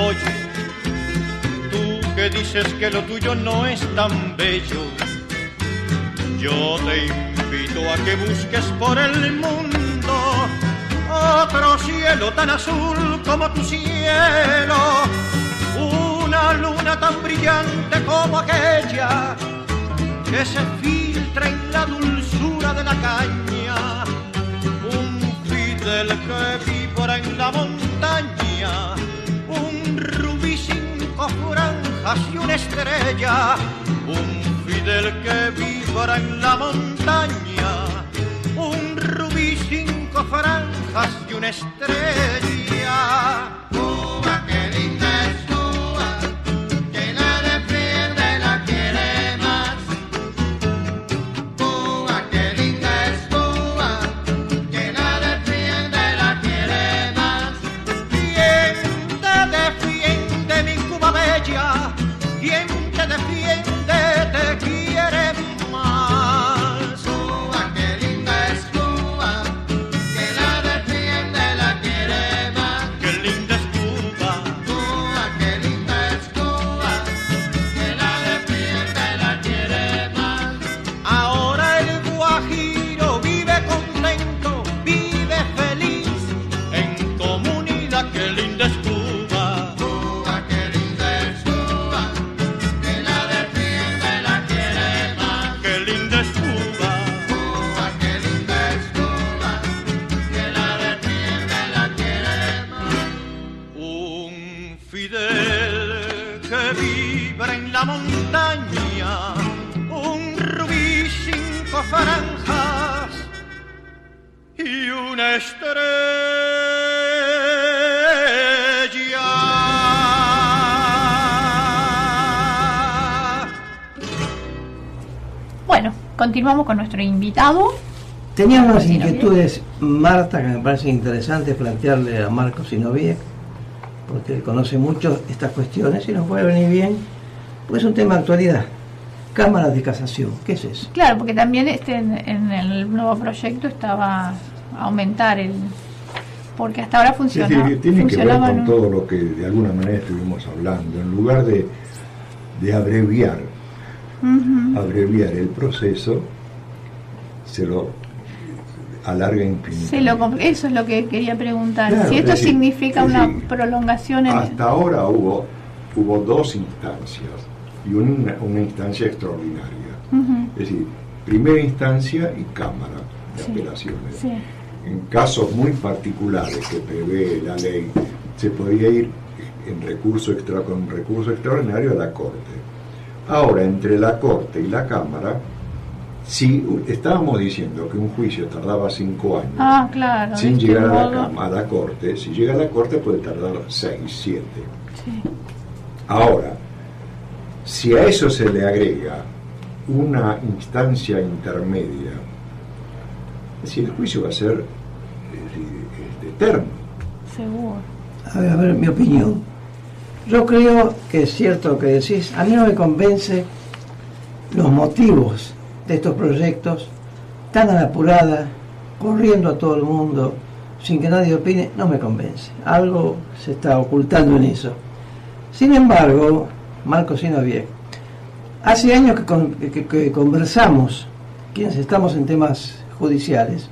Speaker 5: Oye, tú que dices que lo tuyo no es tan bello. Yo te invito a que busques por el mundo otro cielo tan azul como tu cielo, una luna tan brillante como aquella que se filtra en la dulzura de la caña, un Fidel que vibra en la montaña, un rubí 5 franjas y una estrella, un Fidel que vibra en la montaña, un rubí 5 franjas y una estrella. Cuba, qué linda es Cuba, que la defiende la quiere más. Cuba, qué linda es Cuba, que la defiende la quiere más. ¿Quién te defiende, mi Cuba bella? ¿Quién te defiende, te quiere más? Cuba, qué linda es Cuba, que la defiende la quiere más. Qué linda es Cuba, Cuba, qué linda es Cuba, que la defiende la quiere más. Ahora el guajiro vive contento, vive feliz en comunidad. Qué linda es Cuba, Cuba, qué linda es Cuba, que la defiende la quiere más. Qué linda es Cuba, Cuba, qué linda es Cuba, que la defiende la quiere más. Un Fidel que vibra en la montaña, un rubí 5 franjas y una estrella.
Speaker 2: Bueno, continuamos con nuestro invitado.
Speaker 3: Tenía unas
Speaker 2: Marcos Sinoviec.
Speaker 3: inquietudes, Marta, que me parece interesante plantearle a Marcos Sinoviec, porque él conoce mucho estas cuestiones y nos puede venir bien, pues es un tema de actualidad. cámaras de casación. ¿Qué es eso?
Speaker 2: Claro, porque también en el nuevo proyecto estaba aumentar porque hasta ahora
Speaker 6: Tiene que ver
Speaker 2: funcionaba
Speaker 6: con todo lo que de alguna manera estuvimos hablando. En lugar de abreviar el proceso, se lo alarga infinitamente.
Speaker 2: Eso es lo que quería preguntar.
Speaker 6: Claro,
Speaker 2: si esto significa una
Speaker 6: decir,
Speaker 2: prolongación
Speaker 6: hasta ahora hubo 2 instancias y una instancia extraordinaria. Es decir, primera instancia y Cámara de Apelaciones.
Speaker 2: Sí.
Speaker 6: En casos muy particulares que prevé la ley, se podía ir con recurso extraordinario a la Corte. Ahora, entre la Corte y la Cámara, si estábamos diciendo que un juicio tardaba 5 años
Speaker 2: claro,
Speaker 6: sin llegar a la Corte, si llega a la Corte puede tardar 6, 7.
Speaker 2: Sí.
Speaker 6: Ahora, si a eso se le agrega una instancia intermedia, es decir, el juicio va a ser eterno.
Speaker 2: Seguro.
Speaker 3: A ver, mi opinión. Yo creo que es cierto lo que decís. A mí no me convence los motivos de estos proyectos tan a la apurada, corriendo a todo el mundo, sin que nadie opine, no me convence. Algo se está ocultando en eso. Sin embargo, Marco Sinoviec, hace años que conversamos, quienes estamos en temas judiciales,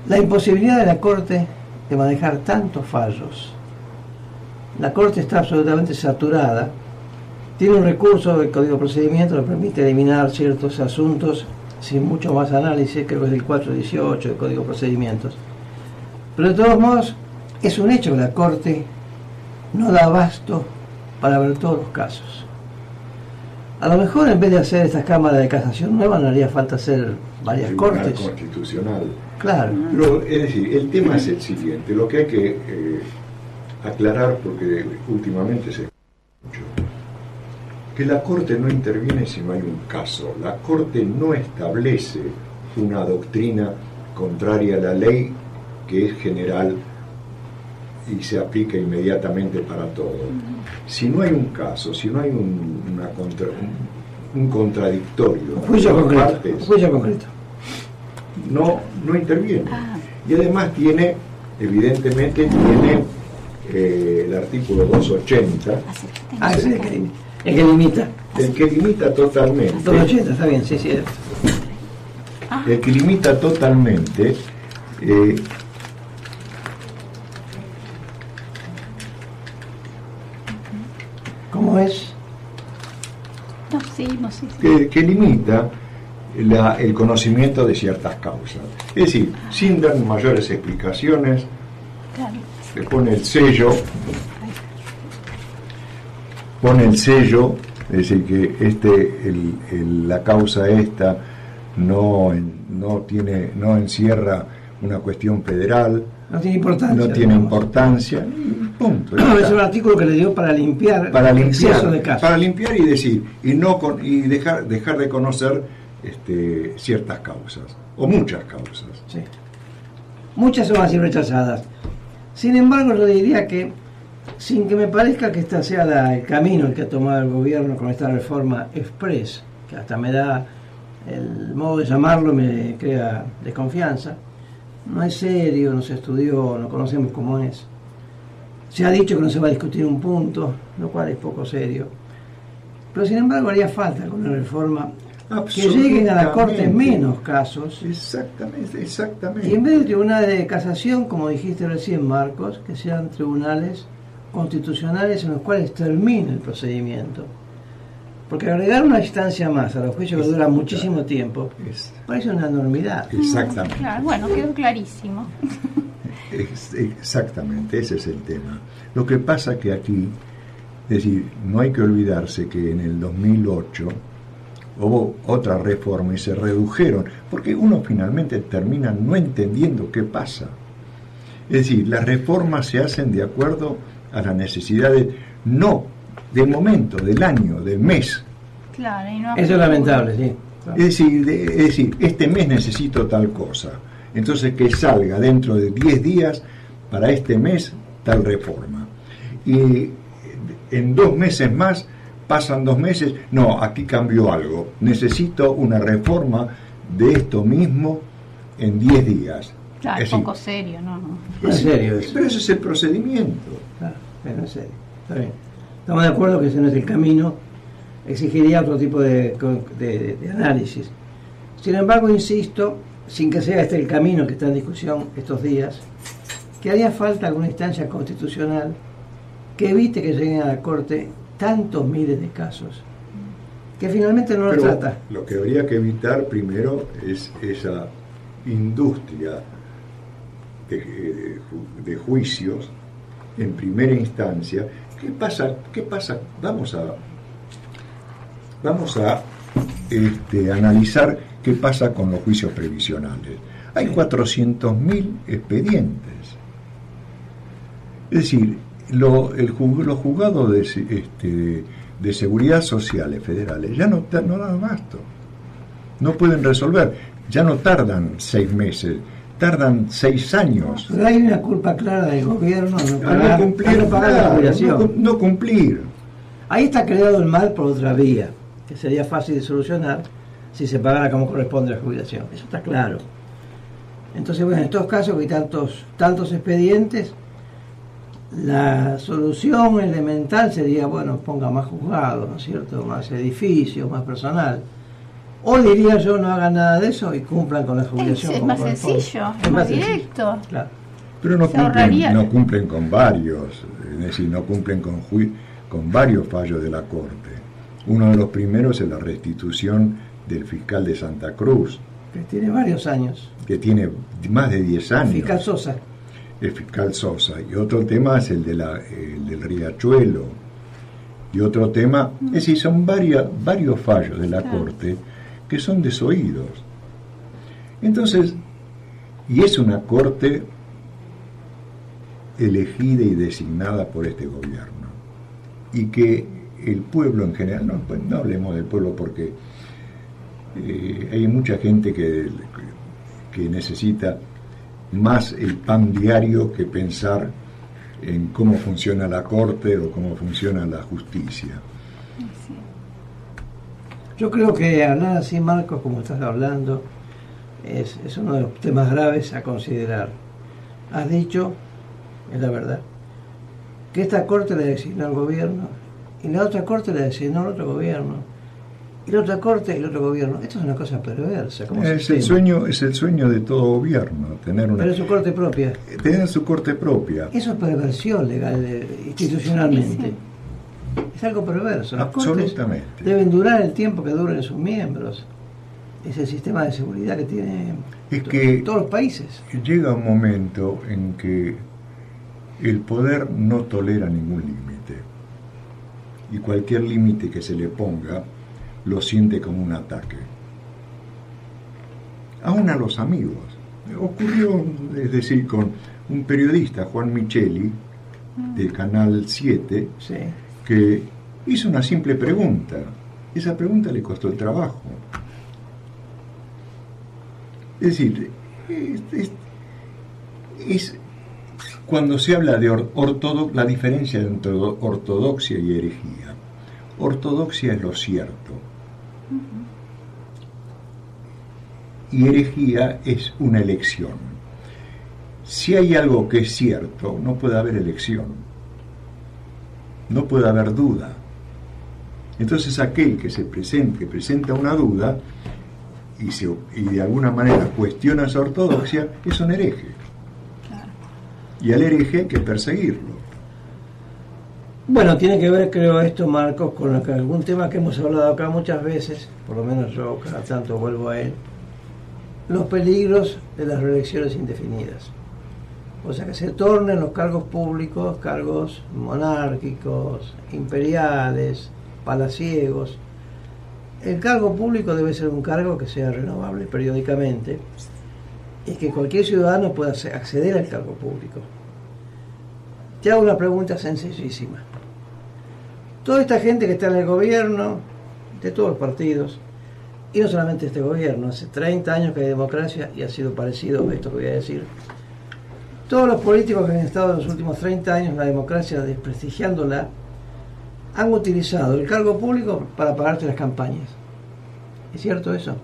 Speaker 3: la imposibilidad de la Corte de manejar tantos fallos. La Corte está absolutamente saturada, tiene un recurso del Código de Procedimiento que permite eliminar ciertos asuntos sin mucho más análisis, creo que es el 418 del Código de Procedimientos. Pero de todos modos, es un hecho que la Corte no da abasto para ver todos los casos. A lo mejor en vez de hacer estas cámaras de casación nuevas, no haría falta hacer varias
Speaker 6: Tribunal
Speaker 3: cortes.
Speaker 6: Constitucional.
Speaker 3: Claro.
Speaker 6: Pero, es decir, el tema es el siguiente, lo que hay que aclarar, porque últimamente se escucha mucho, que la Corte no interviene si no hay un caso. La Corte no establece una doctrina contraria a la ley que es general y se aplica inmediatamente para todo. Si no hay un caso, si no hay un contradictorio,
Speaker 3: Juicio
Speaker 6: partes,
Speaker 3: concreto.
Speaker 6: no interviene. Y además evidentemente tiene el artículo 280,
Speaker 3: Es el que limita.
Speaker 6: el que limita totalmente,
Speaker 3: 280, está bien, sí, sí.
Speaker 6: el que limita totalmente
Speaker 3: ¿Cómo es?
Speaker 2: No, seguimos, sí.
Speaker 6: que limita el conocimiento de ciertas causas. Es decir, sin dar mayores explicaciones,
Speaker 2: Claro.
Speaker 6: le pone el sello, es decir, que la causa esta no encierra una cuestión federal,
Speaker 3: No tiene importancia.
Speaker 6: no tiene importancia, punto. ya
Speaker 3: Es
Speaker 6: está.
Speaker 3: un artículo que le dio para limpiar el exceso de casos.
Speaker 6: Para limpiar y decir, y dejar de conocer ciertas causas, o muchas causas.
Speaker 3: Sí. Muchas son así rechazadas. Sin embargo, yo diría que, sin que me parezca que este sea el camino el que ha tomado el gobierno con esta reforma express, que hasta me da el modo de llamarlo, me crea desconfianza, no es serio, no se estudió, no conocemos cómo es. Se ha dicho que no se va a discutir un punto, lo cual es poco serio. Pero sin embargo haría falta con una reforma que lleguen a la Corte menos casos.
Speaker 6: Exactamente.
Speaker 3: Y en vez de tribunales de casación, como dijiste recién, Marcos, que sean tribunales constitucionales en los cuales termine el procedimiento. Porque agregar una instancia más a los juicios que duran muchísimo tiempo parece una enormidad.
Speaker 6: Exactamente.
Speaker 2: Claro, bueno, quedó clarísimo.
Speaker 6: Exactamente, ese es el tema. Lo que pasa que aquí, es decir, no hay que olvidarse que en el 2008 hubo otra reforma y se redujeron, porque uno finalmente termina no entendiendo qué pasa. Es decir, las reformas se hacen de acuerdo a las necesidades, no del momento, del año, del mes.
Speaker 2: Claro, y no
Speaker 3: Eso es lamentable, sí.
Speaker 6: Es decir, este mes necesito tal cosa. Entonces que salga dentro de 10 días para este mes tal reforma. Y en 2 meses más pasan 2 meses, no, aquí cambió algo, necesito una reforma de esto mismo en 10 días.
Speaker 2: Claro, es poco serio, ¿no?
Speaker 3: Es serio eso.
Speaker 6: Pero ese es el procedimiento.
Speaker 3: Claro, pero en serio. Está bien. Estamos de acuerdo que ese no es el camino, exigiría otro tipo de análisis. Sin embargo, insisto, sin que sea este el camino que está en discusión estos días, que haría falta alguna instancia constitucional que evite que lleguen a la Corte tantos miles de casos, que finalmente no lo
Speaker 6: Pero
Speaker 3: trata.
Speaker 6: lo que habría que evitar primero es esa industria de juicios en primera instancia. ¿Qué pasa? Vamos a analizar qué pasa con los juicios previsionales. Hay 400.000 expedientes. Es decir, los juzgados de seguridad sociales federales ya no dan abasto. No pueden resolver. Ya no tardan 6 meses, tardan 6 años.
Speaker 3: Pero hay una culpa clara del gobierno
Speaker 6: no cumplir.
Speaker 3: Ahí está creado el mal por otra vía, que sería fácil de solucionar si se pagara como corresponde la jubilación. Eso está claro. Entonces, bueno, en estos casos que hay tantos expedientes, la solución elemental sería, bueno, ponga más juzgados, ¿no es cierto? Más edificios, más personal. O diría yo, no hagan nada de eso y cumplan con la jubilación.
Speaker 2: Es más sencillo, es más directo.
Speaker 3: Claro.
Speaker 6: Pero no cumplen con varios, es decir, no cumplen con varios fallos de la Corte. Uno de los primeros es la restitución del fiscal de Santa Cruz.
Speaker 3: Que tiene varios años.
Speaker 6: Que tiene más de 10 años.
Speaker 3: Fiscal Sosa.
Speaker 6: El fiscal Sosa. Y otro tema es el del Riachuelo. Y otro tema, es decir, son varios fallos de la Corte que son desoídos. Entonces, y es una Corte elegida y designada por este gobierno. Y que el pueblo en general, no hablemos del pueblo porque hay mucha gente que necesita más el pan diario que pensar en cómo funciona la Corte o cómo funciona la justicia.
Speaker 3: Yo creo que hablar así, Marcos, como estás hablando, es uno de los temas graves a considerar. Has dicho, es la verdad, que esta Corte la designó el gobierno y la otra Corte la designó el otro gobierno y la otra Corte y el otro gobierno. Esto es una cosa perversa.
Speaker 6: Es el sueño de todo gobierno,
Speaker 3: pero su Corte propia.
Speaker 6: Tener su Corte propia.
Speaker 3: Eso es perversión legal, institucionalmente. Sí. Es algo perverso. Las
Speaker 6: absolutamente.
Speaker 3: Cortes deben durar el tiempo que duren sus miembros. Es el sistema de seguridad que tiene todos los países.
Speaker 6: Llega un momento en que el poder no tolera ningún límite. Y cualquier límite que se le ponga lo siente como un ataque. Aún a los amigos. Ocurrió, es decir, con un periodista, Juan Micheli, del Canal 7,
Speaker 3: sí,
Speaker 6: que hizo una simple pregunta. Esa pregunta le costó el trabajo. Es decir, es cuando se habla de la diferencia entre ortodoxia y herejía. Ortodoxia es lo cierto. Y herejía es una elección. Si hay algo que es cierto, no puede haber elección. No puede haber duda. Entonces aquel que presenta una duda y de alguna manera cuestiona esa ortodoxia, es un hereje.
Speaker 2: Claro.
Speaker 6: Y al hereje hay que perseguirlo.
Speaker 3: Bueno, tiene que ver, creo, esto, Marcos, con algún tema que hemos hablado acá muchas veces, por lo menos yo cada tanto vuelvo a él, los peligros de las reelecciones indefinidas. O sea, que se tornen los cargos públicos cargos monárquicos, imperiales, palaciegos. El cargo público debe ser un cargo que sea renovable periódicamente y que cualquier ciudadano pueda acceder al cargo público. Te hago una pregunta sencillísima. Toda esta gente que está en el gobierno, de todos los partidos, y no solamente este gobierno, hace 30 años que hay democracia y ha sido parecido a esto que voy a decir. Todos los políticos que han estado en los últimos 30 años en la democracia desprestigiándola, han utilizado el cargo público para pagarte las campañas. ¿Es cierto eso?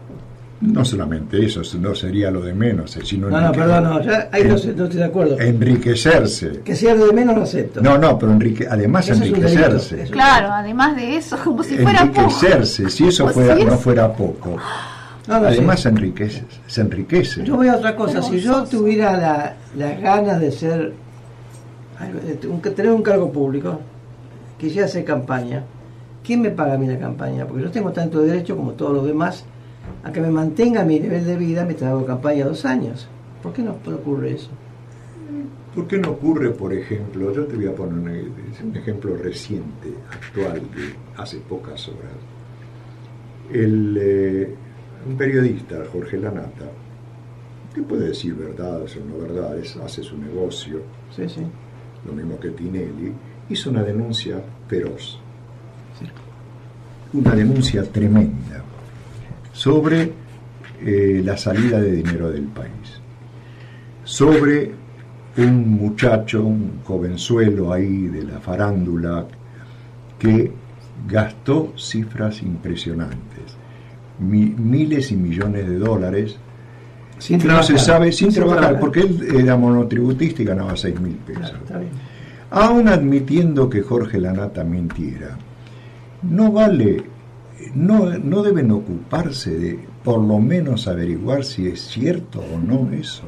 Speaker 6: No solamente eso, no sería lo de menos, sino
Speaker 3: Perdón, ya ahí no estoy de acuerdo.
Speaker 6: Enriquecerse.
Speaker 3: Que sea lo de menos lo acepto.
Speaker 6: No, pero además
Speaker 3: eso
Speaker 6: enriquecerse.
Speaker 3: Es
Speaker 2: claro, además de eso, como si fuera poco.
Speaker 6: Enriquecerse, si eso no fuera poco. Además
Speaker 3: sé.
Speaker 6: se enriquece.
Speaker 3: Yo voy a otra cosa. Si yo tuviera las ganas de ser, tener un cargo público, quisiera hacer campaña, ¿quién me paga a mí la campaña? Porque yo tengo tanto derecho como todos los demás a que me mantenga mi nivel de vida mientras hago campaña 2 años. ¿Por qué no ocurre eso?
Speaker 6: ¿Por qué no ocurre, por ejemplo? Yo te voy a poner un ejemplo reciente, actual, de hace pocas horas. Un periodista, Jorge Lanata, que puede decir verdades o no verdades, hace su negocio,
Speaker 3: sí.
Speaker 6: Lo mismo que Tinelli, hizo una denuncia feroz, una denuncia tremenda sobre la salida de dinero del país, sobre un muchacho, un jovenzuelo ahí de la farándula que gastó cifras impresionantes, miles y millones de dólares sin trabajar, no se sabe, sin trabajar, porque él era monotributista y ganaba 6.000 pesos. Claro, está bien. Aún admitiendo que Jorge Lanata mintiera, no deben ocuparse de por lo menos averiguar si es cierto o no eso.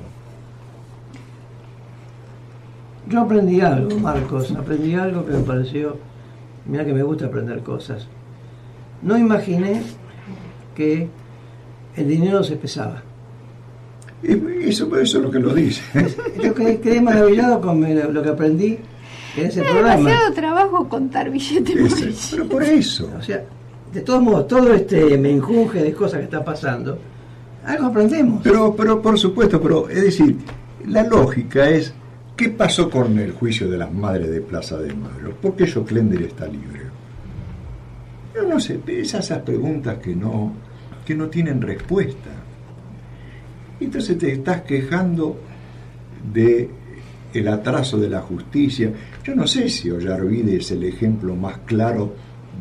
Speaker 3: Yo aprendí algo, Marcos, que me pareció, mira que me gusta aprender cosas. No imaginé que el dinero se pesaba.
Speaker 6: Eso es lo que lo dice.
Speaker 3: Yo quedé maravillado con lo que aprendí en ese programa.
Speaker 2: Es demasiado trabajo contar billetes.
Speaker 6: Pero por eso.
Speaker 3: O sea, de todos modos, todo este menjunje de cosas que está pasando, algo aprendemos.
Speaker 6: Pero por supuesto, pero es decir, la lógica es, ¿qué pasó con el juicio de las madres de Plaza de Mayo? ¿Por qué Joclender está libre? Yo no sé, esas preguntas que no tienen respuesta. Entonces te estás quejando de el atraso de la justicia. Yo no sé si Ollarvide es el ejemplo más claro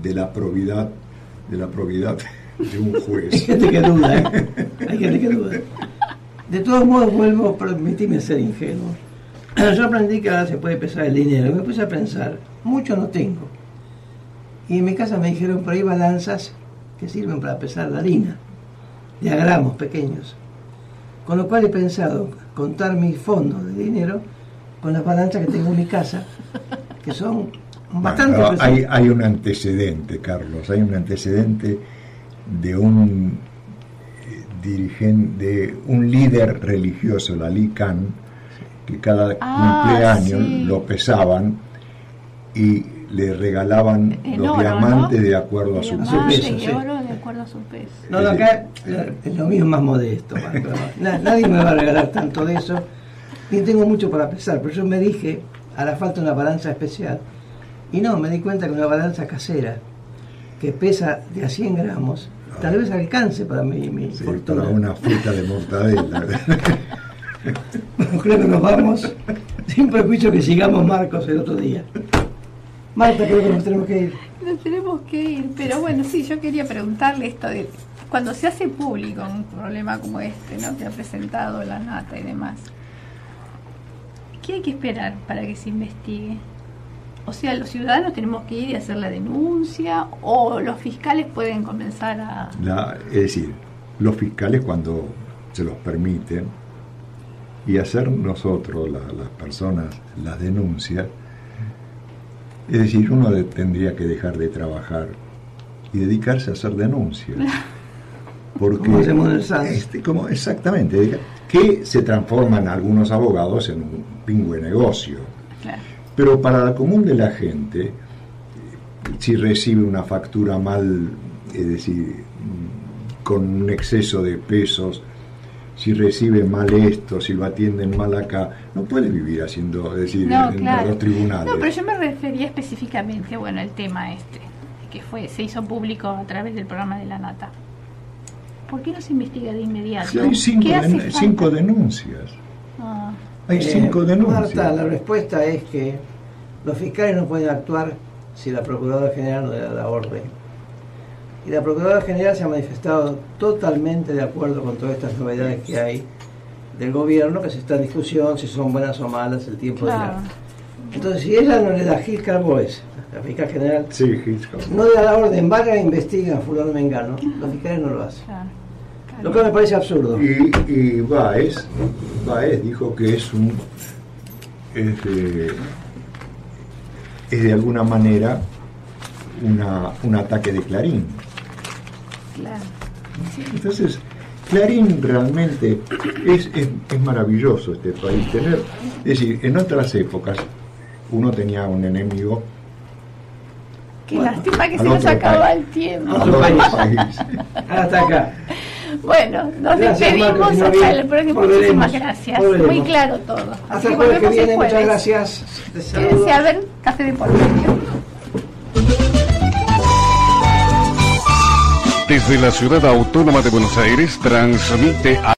Speaker 6: de la probidad de un juez.
Speaker 3: Hay gente que duda, Hay gente que duda. De todos modos, vuelvo a permitirme ser ingenuo. Yo aprendí que ahora se puede pesar el dinero. Me puse a pensar, mucho no tengo. Y en mi casa me dijeron, por ahí balanzas que sirven para pesar la harina. Diagramas pequeños. Con lo cual he pensado contar mis fondos de dinero con las balanzas que tengo en mi casa, que son bastante pesadas.
Speaker 6: Hay un antecedente, Carlos, hay un antecedente de un dirigente, de un líder religioso, el Ali Khan, que cada cumpleaños lo pesaban y le regalaban los diamantes, ¿no? De acuerdo a su peso.
Speaker 2: Y oro de acuerdo a su peso.
Speaker 3: No, acá es lo mío, más modesto. Nadie me va a regalar tanto de eso. Ni tengo mucho para pesar, pero yo me dije, hará falta una balanza especial. Y no, me di cuenta que una balanza casera, que pesa de a 100 gramos, tal vez alcance para mi fortuna.
Speaker 6: Para una fruta de mortadela.
Speaker 3: Bueno, creo que nos vamos. Sin prejuicio que sigamos, Marcos, el otro día. Marta, creo que nos tenemos que ir.
Speaker 2: Nos tenemos que ir, pero bueno, sí, yo quería preguntarle esto de cuando se hace público un problema como este, ¿no? Que ha presentado Lanata y demás, ¿qué hay que esperar para que se investigue? O sea, los ciudadanos tenemos que ir y hacer la denuncia, o los fiscales pueden comenzar a...
Speaker 6: Es decir, los fiscales cuando se los permiten, y hacer nosotros, las personas, las denuncias. Es decir, uno tendría que dejar de trabajar y dedicarse a hacer denuncias. Porque
Speaker 3: como hacemos en el SANS.
Speaker 6: Exactamente, que se transforman algunos abogados en un pingüe negocio.
Speaker 2: Claro.
Speaker 6: Pero para la común de la gente, si recibe una factura mal, es decir, con un exceso de pesos, si recibe mal esto, si lo atienden mal acá, no puede vivir haciendo, es decir, en los tribunales.
Speaker 2: No, pero yo me refería específicamente, bueno, al tema que se hizo público a través del programa de Lanata. ¿Por qué no se investiga de inmediato?
Speaker 6: Sí, hay 5 denuncias. Hay 5 denuncias.
Speaker 3: Marta, la respuesta es que los fiscales no pueden actuar si la Procuradora General no le da la orden. Y la Procuradora General se ha manifestado totalmente de acuerdo con todas estas novedades que hay del gobierno, que se está en discusión si son buenas o malas, el tiempo dirá. Entonces, si ella no le da, Gil Carboes, la fiscal general,
Speaker 6: Sí, Hitchcock.
Speaker 3: no le da la orden, vaya e investiga a fulano mengano, los fiscales no lo hacen. Lo que me parece absurdo.
Speaker 6: Y Báez dijo que es de alguna manera un ataque de Clarín.
Speaker 2: Claro. Sí.
Speaker 6: Entonces, Clarín realmente es maravilloso este país. Es decir, en otras épocas uno tenía un enemigo
Speaker 2: Qué
Speaker 3: Bueno,
Speaker 2: lástima que
Speaker 6: al
Speaker 2: se nos
Speaker 6: otro
Speaker 2: acaba
Speaker 6: país.
Speaker 2: el tiempo.
Speaker 3: Otro
Speaker 6: al otro
Speaker 3: país.
Speaker 6: país.
Speaker 3: Hasta acá.
Speaker 2: Bueno, nos
Speaker 3: Gracias,
Speaker 2: despedimos
Speaker 3: Marcos, si no
Speaker 2: hasta
Speaker 3: viene,
Speaker 2: el próximo.
Speaker 3: volveremos,
Speaker 2: Muchísimas gracias.
Speaker 3: volveremos.
Speaker 2: Muy claro todo.
Speaker 3: Hasta
Speaker 2: Así
Speaker 3: el jueves que
Speaker 2: volvemos el
Speaker 3: viene, muchas
Speaker 2: jueves.
Speaker 3: gracias. Les saludo.
Speaker 2: Quédense a ver Café de por medio.
Speaker 1: Desde la ciudad autónoma de Buenos Aires transmite a